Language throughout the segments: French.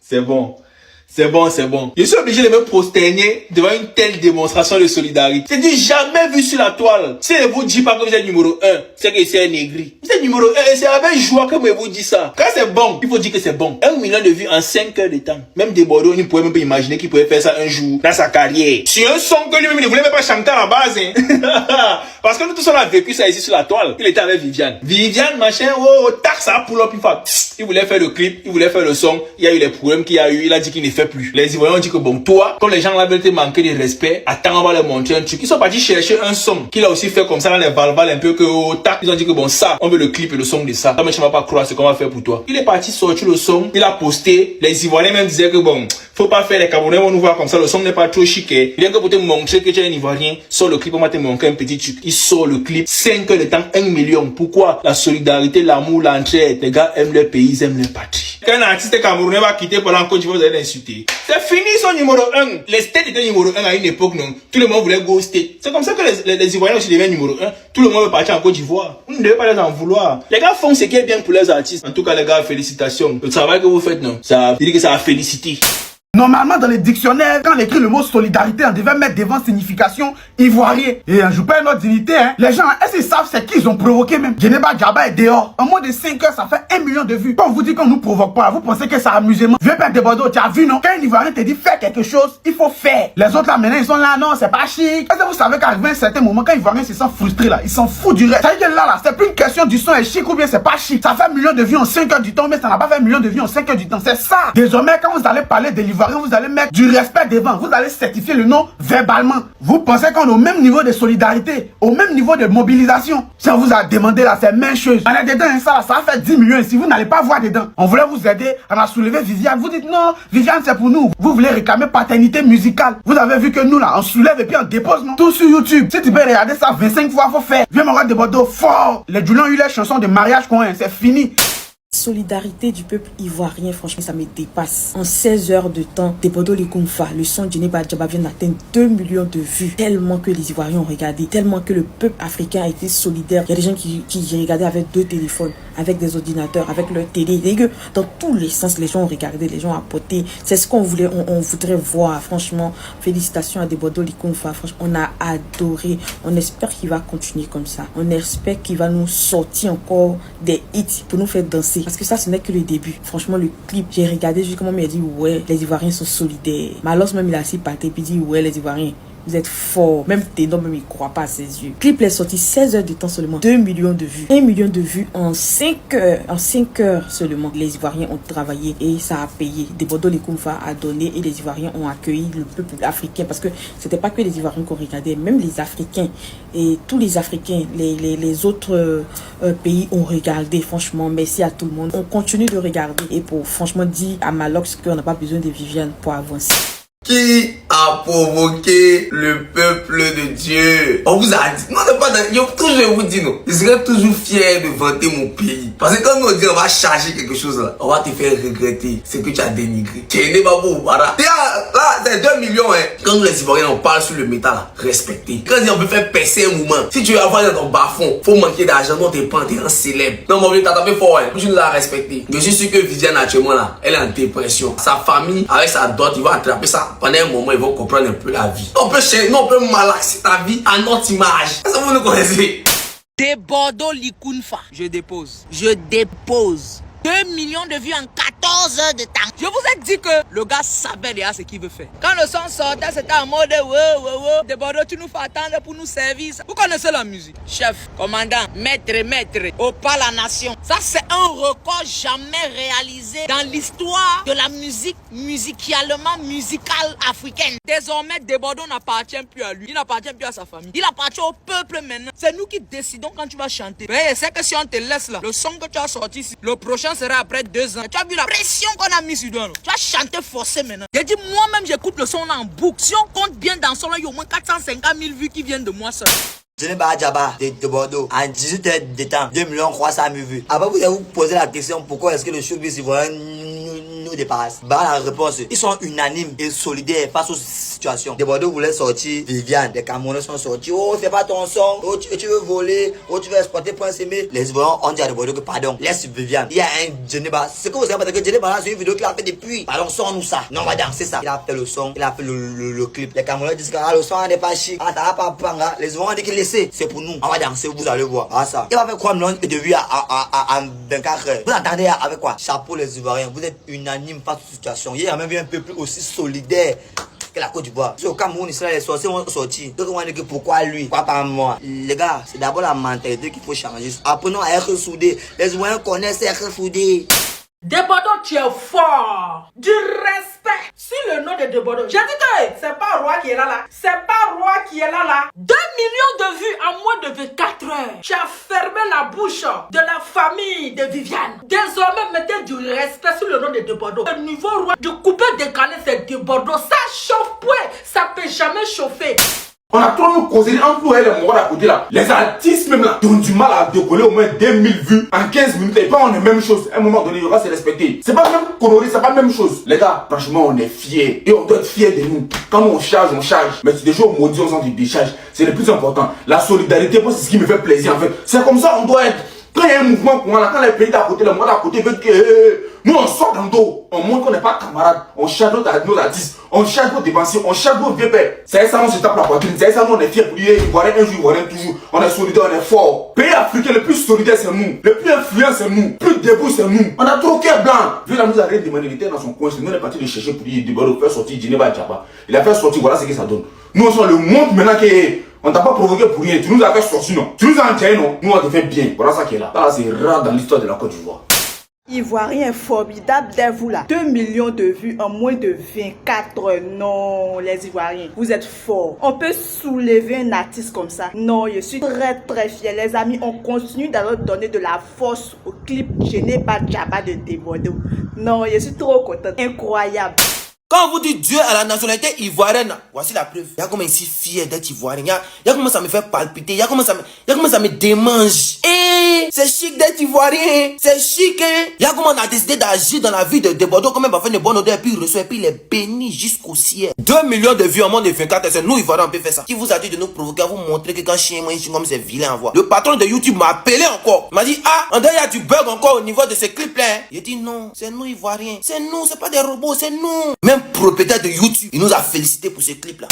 C'est bon. C'est bon, c'est bon. Je suis obligé de me prosterner devant une telle démonstration de solidarité. C'est dit jamais vu sur la toile. Si je vous dis pas que vous êtes numéro 1, c'est que c'est un aigri. Vous êtes numéro 1 et c'est avec joie que je vous dis ça. Quand c'est bon, il faut dire que c'est bon. 1 million de vues en 5 heures de temps. Même des Bordeaux, on ne pouvait même pas imaginer qu'il pouvait faire ça un jour dans sa carrière. Sur un son que lui-même ne voulait même pas chanter à la base. Hein. Parce que nous tous on a vécu ça ici sur la toile. Il était avec Viviane. Viviane, machin, oh, tac, ça pull up, il voulait faire le clip, il voulait faire le son. Il y a eu les problèmes qu'il y a eu. Il a dit qu'il ne fait plus. Les Ivoiriens ont dit que bon, toi, comme les gens là veulent te manquer de respect, attends, on va leur montrer un truc. Ils sont partis chercher un son qu'il a aussi fait comme ça dans les valvales un peu que oh, tac. Ils ont dit que bon, ça, on veut le clip et le son de ça. Toi, mais je ne vais pas croire ce qu'on va faire pour toi. Il est parti sortir le son, il a posté. Les Ivoiriens même disaient que bon, faut pas faire les Camerounais vont nous voir comme ça. Le son n'est pas trop chic. Bien que pour te montrer que tu es un Ivoirien, sort le clip, on va te montrer un petit truc. Il sort le clip, 5 heures de temps, 1 million. Pourquoi? La solidarité, l'amour, l'entraide. Les gars aiment leur pays, ils aiment leur patrie. Quand un artiste camerounais va quitter pour l'encore, vous allez l'insulter. C'est fini son numéro 1. Les States étaient numéro 1 à une époque, non. Tout le monde voulait go State. C'est comme ça que les Ivoiriens aussi deviennent numéro 1. Tout le monde veut partir en Côte d'Ivoire. Vous ne devez pas les en vouloir. Les gars font ce qui est bien pour les artistes. En tout cas, les gars, félicitations. Le travail que vous faites, non. Ça veut dire que ça a félicité. Normalement, dans les dictionnaires, quand on écrit le mot solidarité, on devait mettre devant signification ivoirien. Et je perds notre dignité, hein. Les gens, est-ce qu'ils savent c'est qu'ils ont provoqué même? Djeneba Djaba est dehors. En moins de 5 heures, ça fait 1 million de vues. Quand on vous dit qu'on nous provoque pas, vous pensez que c'est amusement. Vieux père de Bordeaux, tu as vu, non? Quand un Ivoirien te dit fais quelque chose, il faut faire. Les autres là, maintenant, ils sont là, non, c'est pas chic. Est-ce que vous savez qu'arrivé à un certain moment, quand les Ivoiriens se sentent frustrés là, ils s'en foutent du reste. Ça veut dire là, c'est plus une question du son est chic ou bien c'est pas chic. Ça fait 1 million de vues en 5 heures du temps, mais ça n'a pas fait 1 million de vues en 5 heures du temps. C'est ça. Désormais, quand vous allez parler de l'Ivoirien, vous allez mettre du respect devant, vous allez certifier le nom verbalement. Vous pensez qu'on est au même niveau de solidarité, au même niveau de mobilisation. Si on vous a demandé là, c'est même chose. On est dedans, ça va faire 10 millions ici, vous n'allez pas voir dedans. On voulait vous aider, on a soulevé Viviane, vous dites non, Viviane c'est pour nous. Vous voulez réclamer paternité musicale. Vous avez vu que nous là, on soulève et puis on dépose, non? Tout sur YouTube. Si tu peux regarder ça 25 fois, faut faire. Viens me regarder de Bordeaux fort. Les Djoulons ont eu les chansons de mariage qu'on a, c'est fini. Solidarité du peuple ivoirien, franchement, ça me dépasse. En 16 heures de temps, Debodo Likunfa, le son de Djeneba Djaba vient d'atteindre 2 millions de vues. Tellement que les Ivoiriens ont regardé, tellement que le peuple africain a été solidaire. Il y a des gens qui regardaient avec 2 téléphones, avec des ordinateurs, avec leur télé. Et que dans tous les sens, les gens ont regardé, les gens ont apporté. C'est ce qu'on voulait, on voudrait voir. Franchement, félicitations à Debodo Likunfa. Franchement, on a adoré. On espère qu'il va continuer comme ça. On espère qu'il va nous sortir encore des hits pour nous faire danser. Parce que ça, ce n'est que le début. Franchement, le clip, j'ai regardé juste comment il a dit, ouais, les Ivoiriens sont solidaires. Malos même, il a assis par terre, puis dit, ouais, les Ivoiriens, vous êtes forts. Même Ténor, même il ne croit pas à ses yeux. Le clip est sorti 16 heures de temps seulement. 2 millions de vues. 1 million de vues en 5 heures. En 5 heures seulement. Les Ivoiriens ont travaillé et ça a payé. Debodo Likunfa a donné et les Ivoiriens ont accueilli le peuple africain. Parce que c'était pas que les Ivoiriens qu'on regardait, même les Africains. Et tous les Africains, les autres pays ont regardé. Franchement, merci à tout le monde. On continue de regarder. Et pour franchement dire à Malox qu'on n'a pas besoin de Viviane pour avancer. Qui a provoqué le peuple de Dieu? On vous a dit. Non, c'est pas dans... Je vous dis non. Je serai toujours fier de vanter mon pays. Parce que quand on dit on va changer quelque chose là, on va te faire regretter ce que tu as dénigré. Là, c'est 2 millions, hein. Quand nous les Ivoiriens on parle sur le métal là, respecté. Quand on peut faire percer un mouvement, si tu veux avoir dans ton bas-fond, faut manquer d'argent, non t'es pas, t'es un célèbre. Non, mon vieux, t'as tapé fort, hein. Tu nous as respecté. Je suis sûr que Viviane actuellement là, elle est en dépression. Sa famille, avec sa dot, il va attraper ça. Pendant un moment, ils vont comprendre un peu la vie. On peut malaxer ta vie à notre image. Est-ce que vous nous connaissez? Debodo Likunfa. Je dépose. Je dépose. 2 millions de vues en 14 heures de temps. Je vous ai dit que le gars savait déjà ce qu'il veut faire. Quand le son sortait, c'était en mode wow. Debodo, tu nous fais attendre pour nous servir. Vous connaissez la musique? Chef, commandant, maître, au pas la nation. Ça, c'est un record jamais réalisé dans l'histoire de la musique musicale africaine. Désormais, Debodo n'appartient plus à lui. Il n'appartient plus à sa famille. Il appartient au peuple maintenant. C'est nous qui décidons quand tu vas chanter. Mais c'est que si on te laisse là, le son que tu as sorti ici, le prochain sera après 2 ans. Tu as vu la pression qu'on a mis sur toi. Tu vas chanter forcé maintenant. J'ai dit moi-même j'écoute le son en boucle. Si on compte bien dans son là, il y a au moins 450 000 vues qui viennent de moi seul. Djeneba Djaba de Bordeaux, en 18 heures de temps, 2 300 000 vues. Après vous allez vous poser la question pourquoi est-ce que le showbiz ivoirien nous dépasse. Bah la réponse, ils sont unanimes et solidaires face aux situations. Des Bordeaux voulaient sortir Viviane, les Camerounais sont sortis. Oh, c'est pas ton son, oh, tu veux voler, oh, tu veux exploiter point s'aimer. Les Ivoiriens ont dit à des Bordeaux que pardon, laisse Viviane. Il y a un Djeneba. C'est que vous savez parce que Djeneba c'est une vidéo qu'il a fait depuis. Pardon, sors-nous ça. Non, on va danser ça. Il a fait le son, il a fait le clip. Les Camerounais disent que le son n'est pas chic. Ah, t'as pas panga. Les Ivoiriens dit qu'il laissez. C'est pour nous. On va danser, vous allez voir. Ah, ça. Il va faire quoi, millions de vues en 24 heures. Vous attendez avec quoi? Chapeau les Ivoiriens. Vous êtes unanimes face aux situations. Il y a même un peuple aussi solidaire que la Côte d'Ivoire. Au Cameroun, ici, les sorciers vont sortir. Donc, on va dire que pourquoi lui? Pourquoi pas moi? Les gars, c'est d'abord la mentalité qu'il faut changer. Apprenons à être soudés. Les Ivoiriens connaissent être soudés. Debodo, tu es fort. Du respect. Sur le nom de Debodo. J'ai dit que c'est pas Roi qui est là. C'est pas Roi qui est là. 2 millions de vues en moins de 24 heures. Tu as fermé la bouche de la famille de Viviane. Désormais, mettez du respect sur le nom de Debodo. Le niveau roi du coupé décalé, c'est Debodo. Ça chauffe point. Ça peut jamais chauffer. On a trop nous causé entre nous et les Mogol à côté là. Les artistes même là, qui ont du mal à décoller au moins 2000 vues en 15 minutes. Et pas on est même chose. À un moment donné, il va se respecter. C'est pas même coloré, c'est pas la même chose. Les gars, franchement, on est fiers. Et on doit être fiers de nous. Quand on charge, on charge. Mais c'est des jours maudits, on s'en décharge. C'est le plus important. La solidarité, moi, c'est ce qui me fait plaisir en fait. C'est comme ça, on doit être. Quand il y a un mouvement, quand les pays d'à côté, le monde d'à côté veut que nous on sort dans le dos, on montre qu'on n'est pas camarades, on charge nos artistes, on charge nos dépensiers, on charge nos vieux pères. C'est ça, on se tape la poitrine, c'est ça, nous on est fiers pour lui, Ivoirien un jour, Ivoirien toujours, on est solidaire, on est fort. Pays africain le plus solidaire c'est nous, le plus influent c'est nous, plus debout c'est nous. On a trop cœur blanc. Vu là, nous a rien demandé, il était dans son coin, nous on est parti de chercher pour lui, de faire sortir Djeneba Djaba. Il a fait sortir, voilà ce que ça donne. Nous on le montre maintenant que on t'a pas provoqué pour rien, tu nous as fait sortir non. Tu nous as enterré non. Nous on te fait bien. Voilà ça qui est là. Là c'est rare dans l'histoire de la Côte d'Ivoire. Ivoirien formidable dès vous là. 2 millions de vues en moins de 24 heures. Non, les Ivoiriens, vous êtes forts. On peut soulever un artiste comme ça. Non, je suis très fier. Les amis, on continue d'aller donner de la force au clip Djeneba Djaba de Debodo. Non, je suis trop contente. Incroyable. Quand on vous dit Dieu à la nationalité ivoirienne, voici la preuve. Il y a comment ici fier d'être ivoirien. Il y a comment ça me fait palpiter. Il y a comment ça me démange. Et c'est chic d'être ivoirien. C'est chic, hein. Il y a comment on a décidé d'agir dans la vie de Bordeaux. Comme on va faire une bonne odeur. Et puis il reçoit. Et puis il est béni jusqu'au ciel. 2 millions de vues en moins de 24 heures. C'est nous ivoiriens on peut faire ça. Qui vous a dit de nous provoquer, à vous montrer que quand chien moi comme c'est vilain à voir. Le patron de YouTube m'a appelé encore. Il m'a dit il y a du bug encore au niveau de ces clips là. Hein. Il dit non, c'est nous ivoiriens. C'est nous, c'est pas des robots, c'est nous. Même propriétaire de YouTube, il nous a félicité pour ce clip là.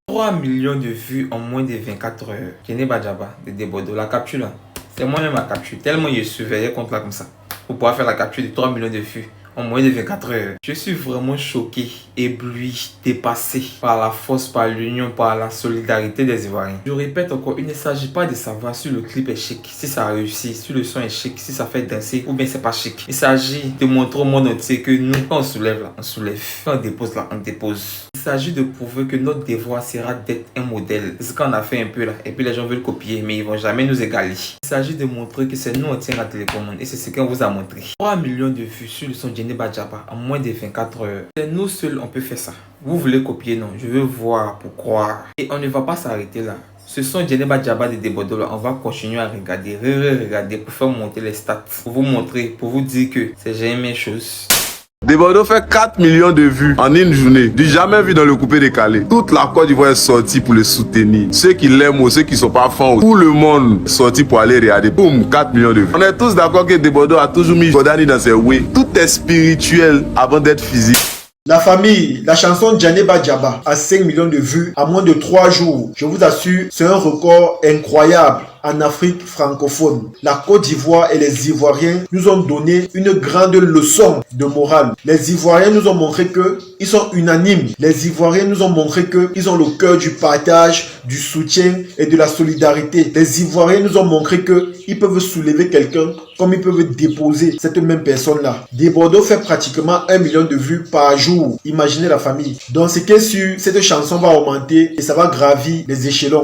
3 millions de vues en moins de 24 heures. Djeneba Djaba de Debodo. La capture là, c'est moi-même la capture. Tellement je surveillais contre là comme ça. Pour pouvoir faire la capture de 3 millions de vues en moins de 24 heures. Je suis vraiment choqué, ébloui, dépassé par la force, par l'union, par la solidarité des Ivoiriens. Je répète encore, il ne s'agit pas de savoir si le clip est chic, si ça réussit, si le son est chic, si ça fait danser ou bien c'est pas chic. Il s'agit de montrer au monde entier que nous, quand on soulève là, on soulève. Quand on dépose là, on dépose. Il s'agit de prouver que notre devoir sera d'être un modèle. C'est ce qu'on a fait un peu là. Et puis les gens veulent copier, mais ils vont jamais nous égaler. Il s'agit de montrer que c'est nous on tient la télécommande. Et c'est ce qu'on vous a montré. 3 millions de vues sur le son Djeneba Djaba en moins de 24 heures. C'est nous seuls on peut faire ça. Vous voulez copier, non? Je veux voir pour croire. Et on ne va pas s'arrêter là. Ce son Djeneba Djaba de Debodo là, on va continuer à regarder, regarder pour faire monter les stats. Pour vous montrer, pour vous dire que c'est jamais chose. Debodo fait 4 millions de vues en une journée. Du jamais vu dans le coupé décalé. Toute la Côte d'Ivoire est sortie pour le soutenir. Ceux qui l'aiment ou ceux qui sont pas fans, tout le monde est sorti pour aller regarder. Boum, 4 millions de vues. On est tous d'accord que Debodo a toujours mis Jordani dans ses way. Tout est spirituel avant d'être physique. La famille, la chanson Djeneba Djaba a 5 millions de vues en moins de 3 jours. Je vous assure, c'est un record incroyable en Afrique francophone. La Côte d'Ivoire et les Ivoiriens nous ont donné une grande leçon de morale. Les Ivoiriens nous ont montré que ils sont unanimes. Les Ivoiriens nous ont montré que ils ont le cœur du partage, du soutien et de la solidarité. Les Ivoiriens nous ont montré que ils peuvent soulever quelqu'un comme ils peuvent déposer cette même personne-là. Debodo fait pratiquement 1 million de vues par jour. Imaginez la famille. Donc ce qui est sûr, cette chanson va augmenter et ça va gravir les échelons.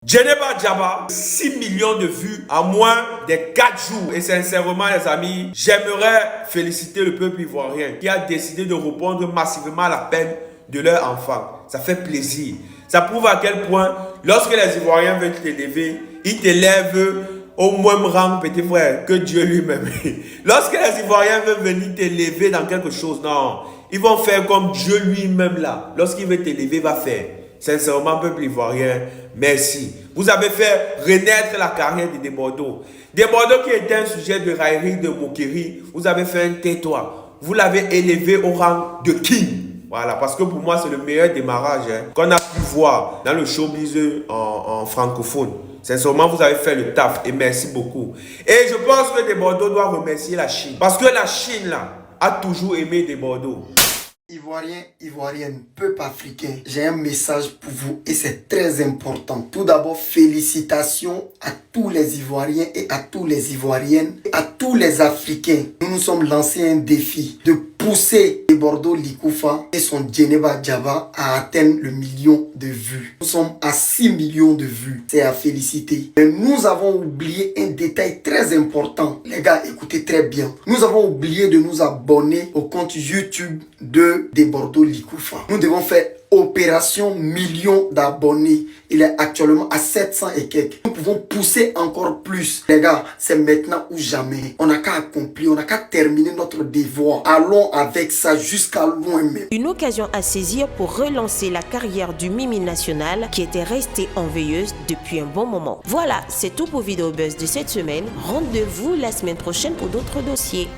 Djeneba Djaba, 6 millions de vues en moins de 4 jours. Et sincèrement les amis, j'aimerais féliciter le peuple ivoirien qui a décidé de répondre massivement à l'appel de leur enfant. Ça fait plaisir. Ça prouve à quel point, lorsque les Ivoiriens veulent t'élever, ils t'élèvent au même rang, petit frère, que Dieu lui-même. Lorsque les Ivoiriens veulent venir t'élever dans quelque chose, non, ils vont faire comme Dieu lui-même là. Lorsqu'il veut t'élever, il va faire. Sincèrement, peuple ivoirien, merci. Vous avez fait renaître la carrière de Desbordeaux. Desbordeaux qui était un sujet de raillerie, de moquerie, vous avez fait un tais-toi. Vous l'avez élevé au rang de king. Voilà, parce que pour moi, c'est le meilleur démarrage qu'on a pu voir dans le showbiz en francophone. Sincèrement, vous avez fait le taf et merci beaucoup. Et je pense que Desbordeaux doit remercier la Chine. Parce que la Chine, là, a toujours aimé Desbordeaux. Ivoiriens, Ivoiriennes, peuple africain, j'ai un message pour vous et c'est très important. Tout d'abord, félicitations à tous les Ivoiriens et à tous les Ivoiriennes, et à tous les Africains. Nous nous sommes lancés un défi de pousser Desbordeaux Likoufa et son Djeneba Djaba à atteindre le 1 million de vues. Nous sommes à 6 millions de vues. C'est à féliciter. Mais nous avons oublié un détail très important. Les gars, écoutez très bien. Nous avons oublié de nous abonner au compte YouTube de Desbordeaux Likoufa. Nous devons faire opération million d'abonnés. Il est actuellement à 700 et quelques. Nous pouvons pousser encore plus. Les gars, c'est maintenant ou jamais. On n'a qu'à accomplir, on n'a qu'à terminer notre devoir. Allons avec ça jusqu'à loin même. Une occasion à saisir pour relancer la carrière du Mimi national qui était restée en veilleuse depuis un bon moment. Voilà, c'est tout pour Vidéo Buzz de cette semaine. Rendez-vous la semaine prochaine pour d'autres dossiers.